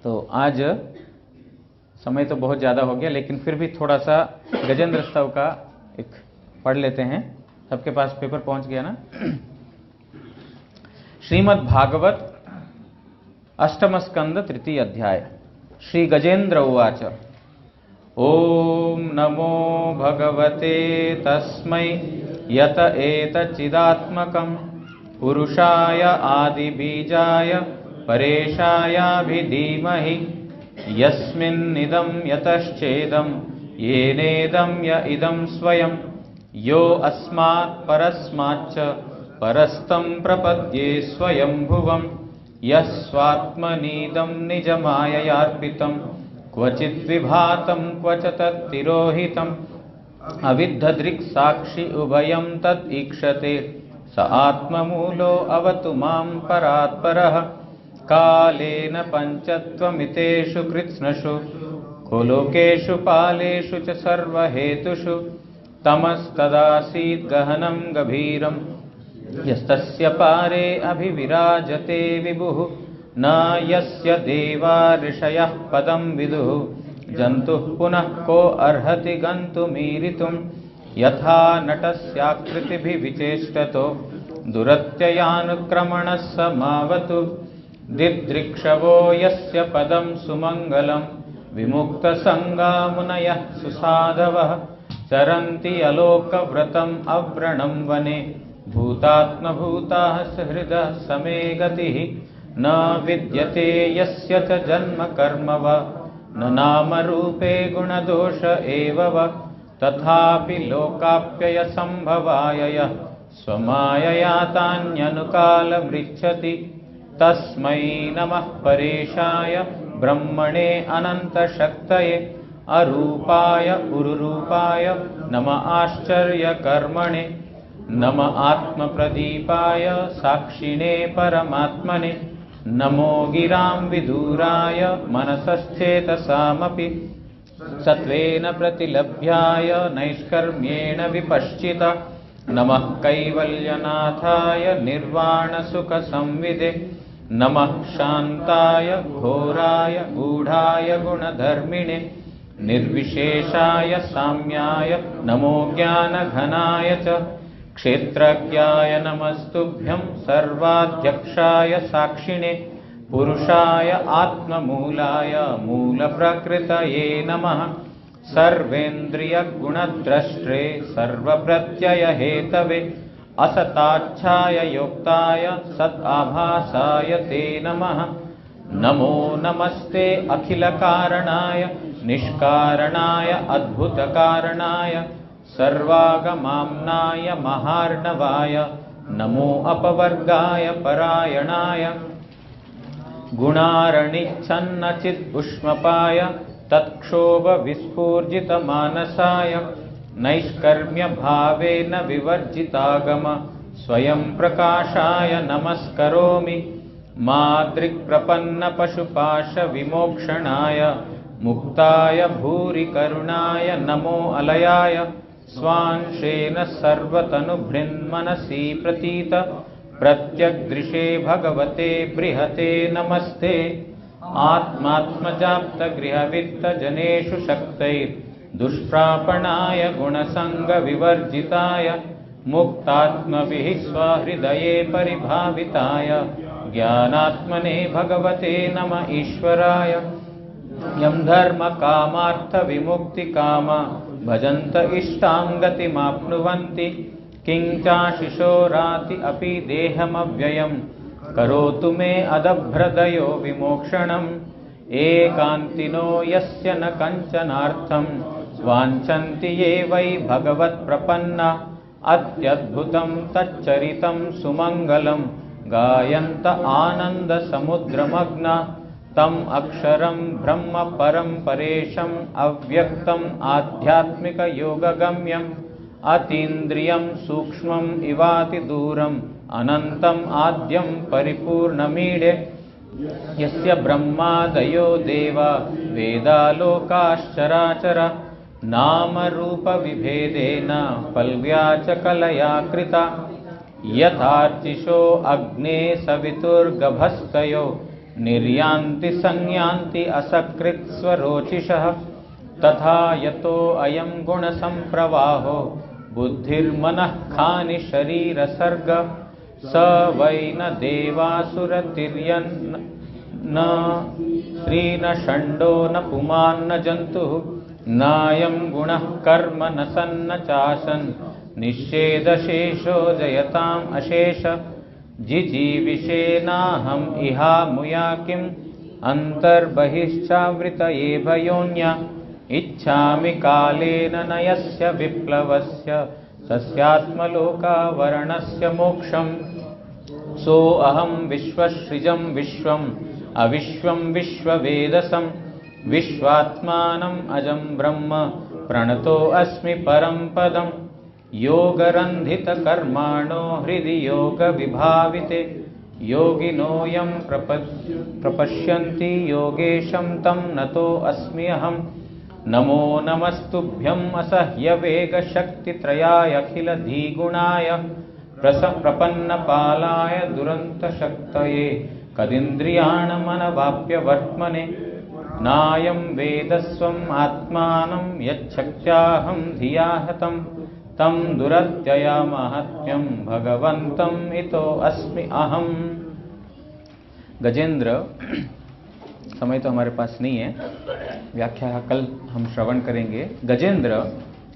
तो आज समय तो बहुत ज्यादा हो गया, लेकिन फिर भी थोड़ा सा गजेंद्र स्तव का एक पढ़ लेते हैं। सबके पास पेपर पहुंच गया ना? श्रीमद् भागवत अष्टम स्कंद तृतीय अध्याय। श्री गजेंद्र उवाच। ओम नमो भगवते तस्मै यत एतच्चिदात्मकं पुरुषाय आदिबीजाय परेशायाभिधीमहि यस्मिन्निदं यतश्चेदं येनेदं य इदं स्वयं यो अस्मात् परस्माच्च परस्तं प्रपद्ये स्वयंभुवं यस्वात्मनीदं निजमाययार्पितं क्वचित् विभातं क्वच तत्तिरोहितम् अविद्धदृक्साक्षि उभयं तद् ईक्षते स आत्ममूलो अवतु मां परात्परः कालेन पञ्चत्वमितेषु कृत्स्नषु गोलोकेषु पालेषु च सर्वहेतुषु तमस्तदासीत् गहनं गभीरं यस्तस्य पारे अभिविराजते विभुः न यस्य देवा ऋषयः पदं विदुः जन्तुः पुनः को अर्हति गन्तुमीरितुम् यथा नटस्याकृतिभिविचेष्टतो दुरत्ययानुक्रमणः समावतु दिदृक्षवो यस्य पदं सुमङ्गलं विमुक्तसङ्गा मुनयः सुसाधवः चरन्ति अलोकव्रतम् अव्रणं वने भूतात्मभूताः सहृदः समे गतिः न विद्यते यस्य च जन्म कर्म वा न नामरूपे गुणदोष एव वा तथापि लोकाप्ययसम्भवाय यः स्वमायया तान्यनुकालमृच्छति तस्मै नमः परेशाय ब्रह्मणे अनन्तशक्तये अरूपाय उरुरूपाय नम आश्चर्यकर्मणे नम आत्मप्रदीपाय साक्षिणे परमात्मने नमो गिरां विदूराय मनसश्चेतसामपि सत्त्वेन प्रतिलभ्याय नैष्कर्म्येण विपश्चित नमः कैवल्यनाथाय निर्वाणसुखसंविदे नमः शान्ताय घोराय गूढाय गुणधर्मिणे निर्विशेषाय साम्याय नमो ज्ञानघनाय च क्षेत्रज्ञाय नमस्तुभ्यं सर्वाध्यक्षाय साक्षिणे पुरुषाय आत्ममूलाय मूलप्रकृतये नमः सर्वेन्द्रियगुणद्रष्ट्रे सर्वप्रत्ययहेतवे असताच्छाय योक्ताय सदाभासाय ते नमः नमो नमस्ते अखिलकारणाय निष्कारणाय अद्भुतकारणाय सर्वागमाम्नाय महार्णवाय नमो अपवर्गाय परायणाय गुणारणिच्छन्नचिद्भुष्मपाय तत्क्षोभविस्फूर्जितमानसाय नैष्कर्म्यभावेन विवर्जितागम स्वयं प्रकाशाय नमस्करोमि मादृक्प्रपन्नपशुपाशविमोक्षणाय मुक्ताय भूरि करुणाय नमो अलयाय स्वांशेन सर्वतनुभृन्मनसि प्रतीत प्रत्यग्दृशे भगवते बृहते नमस्ते आत्मात्मजाप्तगृहवित्तजनेषु शक्तैर्दुष्प्रापणाय गुणसङ्गविवर्जिताय मुक्तात्मभिः स्वहृदये परिभाविताय ज्ञानात्मने भगवते नम ईश्वराय यं धर्मकामार्थविमुक्तिकामा भजन्त इष्टां गतिमाप्नुवन्ति किञ्चाशिशोराति अपि देहमव्ययं करोतु मे अदभ्रदयो विमोक्षणम् एकान्तिनो यस्य न कञ्चनार्थं वाञ्छन्ति ये वै भगवत्प्रपन्ना अत्यद्भुतं तच्चरितं सुमङ्गलं गायन्त आनन्दसमुद्रमग्ना तम् अक्षरं ब्रह्म परं परेशम् अव्यक्तम् आध्यात्मिकयोगगम्यम् अतीन्द्रियं सूक्ष्मम् इवातिदूरम् अनन्तम् आद्यं परिपूर्णमीडे यस्य ब्रह्मादयो देवा वेदालोकाश्चराचर नामरूपविभेदेन पल्व्या च कलया कृता यथार्चिषो अग्ने सवितुर्गभस्तयो निर्यान्ति संयान्ति असकृत्स्वरोचिषः तथा यतो अयं गुणसम्प्रवाहो बुद्धिर्मनः खानि शरीरसर्ग स वै न देवासुरतिर्यन्न न स्त्री न षण्डो न पुमान्न जन्तुः नायं गुणः कर्म न सन्न चासन् निश्चेदशेषो जयताम् अशेष जिजीविषेनाहम् इहामुया किम् अन्तर्बहिश्चावृतये भयोन्या इच्छामि कालेन न यस्य विप्लवस्य तस्यात्मलोकावरणस्य मोक्षम् सोऽहं विश्वसृजं विश्वम् अविश्वं विश्ववेदसं विश्वात्मानम् अजं ब्रह्म प्रणतो अस्मि परं पदम् योगरन्धितकर्माणो हृदि योगविभाविते योगिनो यं प्रपश्यन्ति योगेशं तं नतो अस्मि अहम् नमो नमस्तुभ्यम् असह्यवेगशक्तित्रयाय अखिलधीगुणाय प्रपन्नपालाय दुरन्तशक्तये कदिन्द्रियाणमनवाप्य वर्त्मने नायं वेदस्वम् आत्मानं यच्छक्त्याहं धिया हतं तं दुरत्यया माहात्म्यं भगवन्तं इतो अस्मि अहम। गजेंद्र, समय तो हमारे पास नहीं है, व्याख्या कल हम श्रवण करेंगे। गजेंद्र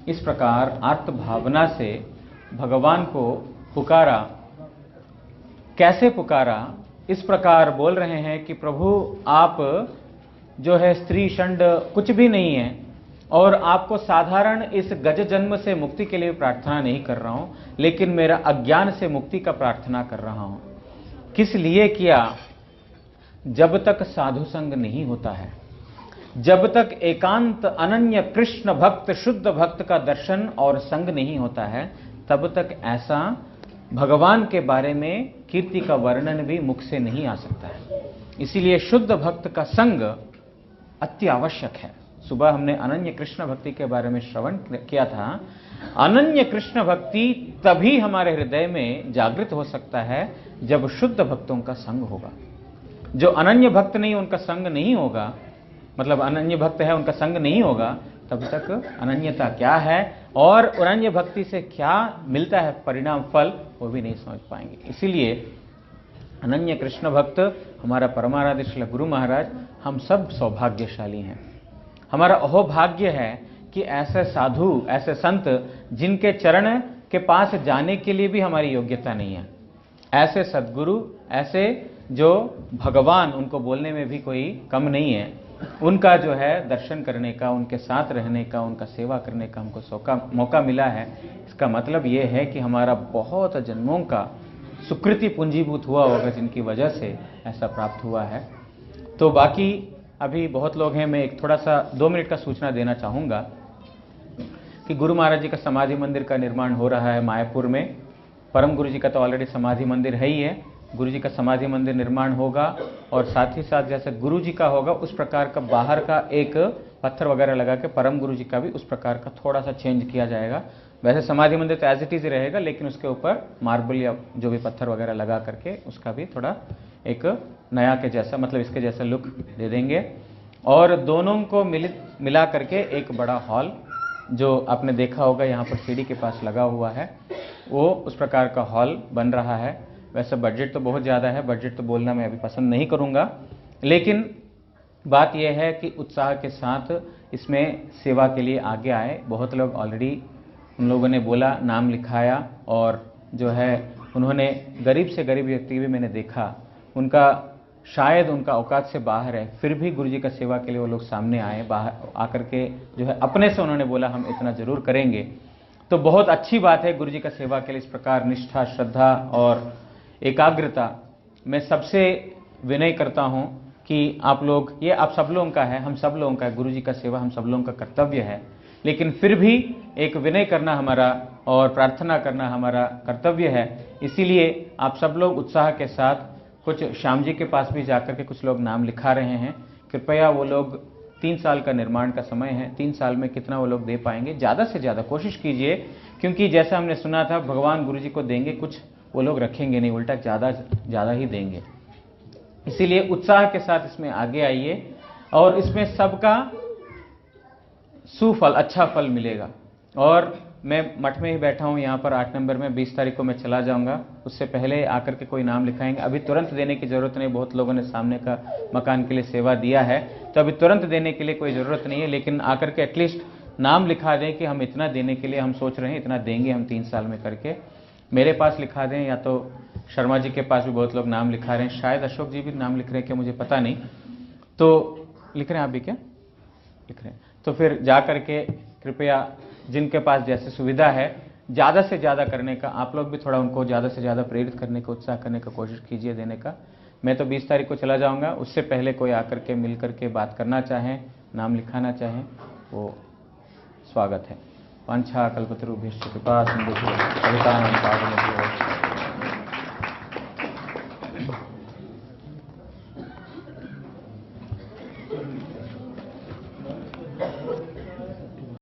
इस प्रकार आर्त भावना से भगवान को पुकारा। कैसे पुकारा? इस प्रकार बोल रहे हैं कि प्रभु आप जो है स्त्री षंड कुछ भी नहीं है, और आपको साधारण इस गज जन्म से मुक्ति के लिए प्रार्थना नहीं कर रहा हूं, लेकिन मेरा अज्ञान से मुक्ति का प्रार्थना कर रहा हूं। किस लिए किया? जब तक साधु संग नहीं होता है, जब तक एकांत अनन्य कृष्ण भक्त शुद्ध भक्त का दर्शन और संग नहीं होता है, तब तक ऐसा भगवान के बारे में कीर्ति का वर्णन भी मुख से नहीं आ सकता है। इसीलिए शुद्ध भक्त का संग अति आवश्यक है। सुबह हमने अनन्य कृष्ण भक्ति के बारे में श्रवण किया था। अनन्य कृष्ण भक्ति तभी हमारे हृदय में जागृत हो सकता है जब शुद्ध भक्तों का संग होगा। जो अनन्य भक्त नहीं, उनका संग नहीं होगा, मतलब अनन्य भक्त है उनका संग नहीं होगा, तब तक अनन्यता क्या है और अनन्य भक्ति से क्या मिलता है परिणाम फल, वो भी नहीं समझ पाएंगे। इसीलिए अनन्य कृष्ण भक्त हमारा परमाराध्य श्री गुरु महाराज, हम सब सौभाग्यशाली हैं। हमारा अहोभाग्य है कि ऐसे साधु, ऐसे संत जिनके चरण के पास जाने के लिए भी हमारी योग्यता नहीं है, ऐसे सद्गुरु, ऐसे जो भगवान, उनको बोलने में भी कोई कम नहीं है, उनका जो है दर्शन करने का, उनके साथ रहने का, उनका सेवा करने का हमको मौका मिला है। इसका मतलब ये है कि हमारा बहुत जन्मों का सुकृति पूंजीभूत हुआ होगा, जिनकी वजह से ऐसा प्राप्त हुआ है। तो बाकी अभी बहुत लोग हैं, मैं एक थोड़ा सा 2 मिनट का सूचना देना चाहूँगा कि गुरु महाराज जी का समाधि मंदिर का निर्माण हो रहा है मायापुर में। परम गुरु जी का तो ऑलरेडी समाधि मंदिर है ही है, गुरु जी का समाधि मंदिर निर्माण होगा, और साथ ही साथ जैसे गुरु जी का होगा उस प्रकार का बाहर का एक पत्थर वगैरह लगा के परम गुरु जी का भी उस प्रकार का थोड़ा सा चेंज किया जाएगा। वैसे समाधि मंदिर तो एज इट इज ही रहेगा, लेकिन उसके ऊपर मार्बल या जो भी पत्थर वगैरह लगा करके उसका भी थोड़ा एक नया के जैसा, मतलब इसके जैसा लुक दे देंगे। और दोनों को मिला करके एक बड़ा हॉल, जो आपने देखा होगा यहाँ पर सीढ़ी के पास लगा हुआ है, वो उस प्रकार का हॉल बन रहा है। वैसे बजट तो बहुत ज़्यादा है, बजट तो बोलना मैं अभी पसंद नहीं करूँगा, लेकिन बात यह है कि उत्साह के साथ इसमें सेवा के लिए आगे आए। बहुत लोग ऑलरेडी, उन लोगों ने बोला, नाम लिखाया, और जो है उन्होंने गरीब से गरीब व्यक्ति भी मैंने देखा, उनका शायद उनका औकात से बाहर है, फिर भी गुरु जी का सेवा के लिए वो लोग सामने आए, बाहर आकर के जो है अपने से उन्होंने बोला हम इतना ज़रूर करेंगे। तो बहुत अच्छी बात है गुरु जी का सेवा के लिए इस प्रकार निष्ठा, श्रद्धा और एकाग्रता। मैं सबसे विनय करता हूँ कि आप लोग, ये आप सब लोगों का है, हम सब लोगों का है, गुरु जी का सेवा हम सब लोगों का कर्तव्य है, लेकिन फिर भी एक विनय करना हमारा और प्रार्थना करना हमारा कर्तव्य है। इसीलिए आप सब लोग उत्साह के साथ, कुछ श्याम जी के पास भी जाकर के कुछ लोग नाम लिखा रहे हैं। कृपया वो लोग, 3 साल का निर्माण का समय है, 3 साल में कितना वो लोग दे पाएंगे, ज़्यादा से ज़्यादा कोशिश कीजिए, क्योंकि जैसा हमने सुना था भगवान गुरु जी को देंगे कुछ, वो लोग रखेंगे नहीं, उल्टा ज़्यादा ही देंगे। इसीलिए उत्साह के साथ इसमें आगे आइए, और इसमें सबका सुफल, अच्छा फल मिलेगा। और मैं मठ में ही बैठा हूँ यहाँ पर 8 नंबर में, 20 तारीख को मैं चला जाऊँगा, उससे पहले आकर के कोई नाम लिखाएंगे। अभी तुरंत देने की ज़रूरत नहीं, बहुत लोगों ने सामने का मकान के लिए सेवा दिया है, तो अभी तुरंत देने के लिए कोई ज़रूरत नहीं है, लेकिन आकर के एटलीस्ट नाम लिखा दें कि हम इतना देने के लिए हम सोच रहे हैं, इतना देंगे हम 3 साल में करके। मेरे पास लिखा दें, या तो शर्मा जी के पास भी बहुत लोग नाम लिखा रहे हैं, शायद अशोक जी भी नाम लिख रहे हैं क्या, मुझे पता नहीं, तो लिख रहे हैं आप भी क्या लिख रहे हैं? तो फिर जा करके कृपया जिनके पास जैसे सुविधा है ज़्यादा से ज़्यादा करने का, आप लोग भी थोड़ा उनको ज़्यादा से ज़्यादा प्रेरित करने का, उत्साह करने का कोशिश कीजिए देने का। मैं तो 20 तारीख को चला जाऊंगा, उससे पहले कोई आकर के मिल करके बात करना चाहें, नाम लिखाना चाहें, वो स्वागत है। वांछा कल्पतरुभ्यश्च कृपा सिंधुभ्यो